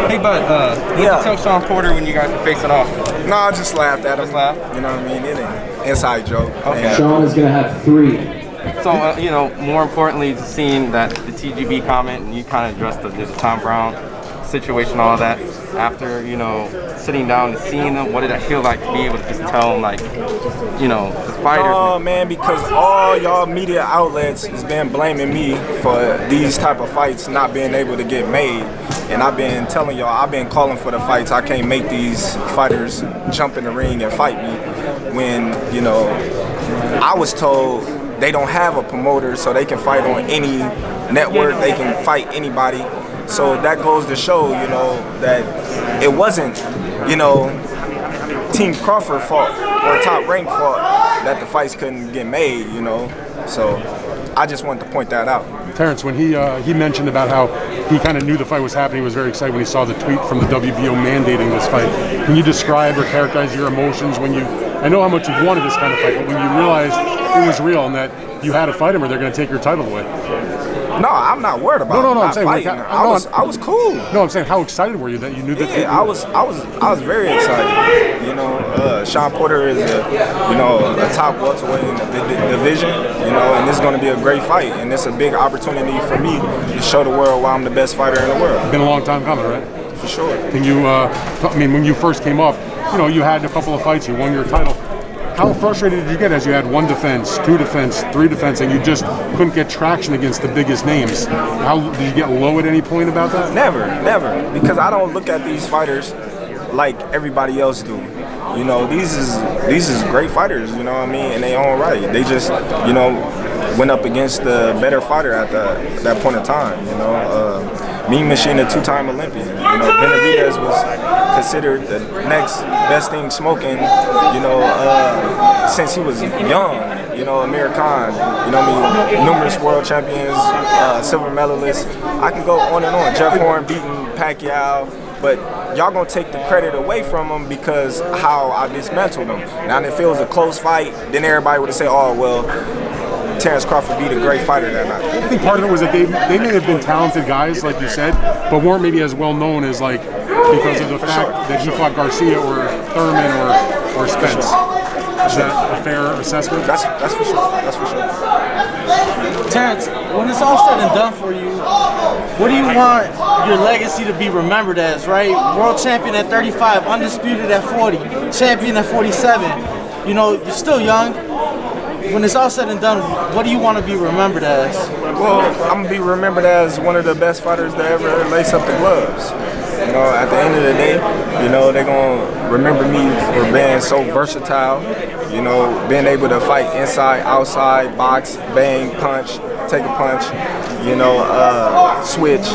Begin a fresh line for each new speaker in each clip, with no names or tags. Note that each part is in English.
Hey, bud, what did you tell Shawn Porter when you guys were facing off?
No, I just laughed at him.
Just laughed?
You know what I mean? It ain't inside joke.
Okay.
Shawn is going to have 3.
So, you know, more importantly, seeing that the TGB comment, and you kind of addressed the Tom Brown situation, all that, after, you know, sitting down and seeing them, what did that feel like to be able to just tell them, like, you know, the fighters?
Oh, man, because all y'all media outlets has been blaming me for these type of fights not being able to get made. And I've been telling y'all, I've been calling for the fights. I can't make these fighters jump in the ring and fight me when, you know, I was told they don't have a promoter so they can fight on any network, they can fight anybody. So that goes to show, you know, that it wasn't, you know, Team Crawford fault or Top Rank fault that the fights couldn't get made, you know. So I just wanted to point that out.
Terence, when he mentioned about how he kind of knew the fight was happening, he was very excited when he saw the tweet from the WBO mandating this fight. Can you describe or characterize your emotions when you, I know how much you wanted this kind of fight, but when you realized it was real and that you had to fight him or they're going to take your title away?
No, I'm not worried about
I'm saying,
fighting.
like,
I was cool.
No, I'm saying, how excited were you that you knew that?
Yeah, I was very excited. You know, Shawn Porter is a top welterweight in the division. You know, and this is going to be a great fight, and it's a big opportunity for me to show the world why I'm the best fighter in the world.
It's been a long time coming, right?
For sure.
Can you? I mean, when you first came up, you know, you had a couple of fights, you won your title. How frustrated did you get as you had 1 defense, 2 defense, 3 defense, and you just couldn't get traction against the biggest names? How did you get low at any point about that?
Never, because I don't look at these fighters like everybody else do. You know, these is great fighters. You know what I mean? In their own right, they just, you know, went up against the better fighter at that point in time. You know, Mean Machine, a 2-time Olympian. You know, Benavidez was considered the next best thing smoking, you know, since he was young. You know, Amir Khan, you know what I mean, numerous world champions, silver medalists. I can go on and on. Jeff Horn beating Pacquiao, but y'all gonna take the credit away from him because how I dismantled him. Now, if it was a close fight, then everybody would say, oh, well, Terence Crawford beat a great fighter that night.
I think part of it was that they may have been talented guys, like you said, but weren't maybe as well known as, like, because of the fact that he fought Garcia or Thurman or Spence. Is that a fair assessment?
That's for sure. That's for sure.
Terence, when it's all said and done for you, what do you want your legacy to be remembered as, right? World champion at 35, undisputed at 40, champion at 47. You know, you're still young. When it's all said and done, what do you want to be remembered as?
Well, I'm going to be remembered as one of the best fighters to ever lace up the gloves. You know, at the end of the day, you know, they're going to remember me for being so versatile, you know, being able to fight inside, outside, box, bang, punch, take a punch, you know, switch.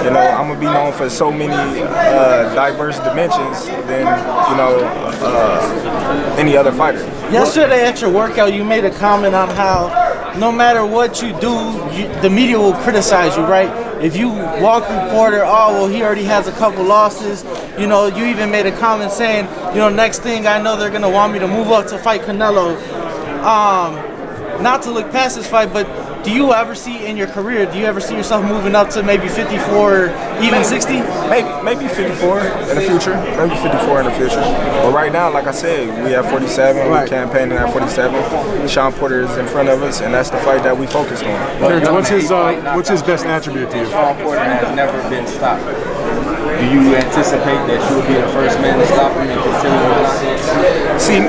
You know, I'm going to be known for so many diverse dimensions than, you know, any other fighter.
Yesterday at your workout, you made a comment on how no matter what you do, the media will criticize you, right? If you walk Porter, oh, well, he already has a couple losses. You know, you even made a comment saying, you know, next thing I know, they're going to want me to move up to fight Canelo. Not to look past this fight, but do you ever see in your career, do you ever see yourself moving up to maybe 54 or even 60?
Maybe 54 in the future. Maybe 54 in the future. But right now, like I said, we have 47. We're campaigning at 47. Shawn Porter is in front of us, and that's the fight that we focused on.
Terence, what's his best attribute to you?
Shawn Porter has never been stopped. Do you anticipate that you will be the first man to stop him and continue to knock him?
See,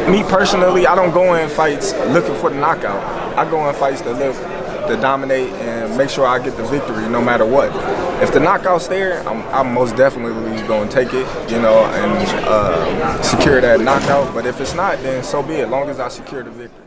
me personally, I don't go in fights looking for the knockout. I go in fights to dominate and make sure I get the victory no matter what. If the knockout's there, I'm most definitely going to take it, you know, and secure that knockout. But if it's not, then so be it, as long as I secure the victory.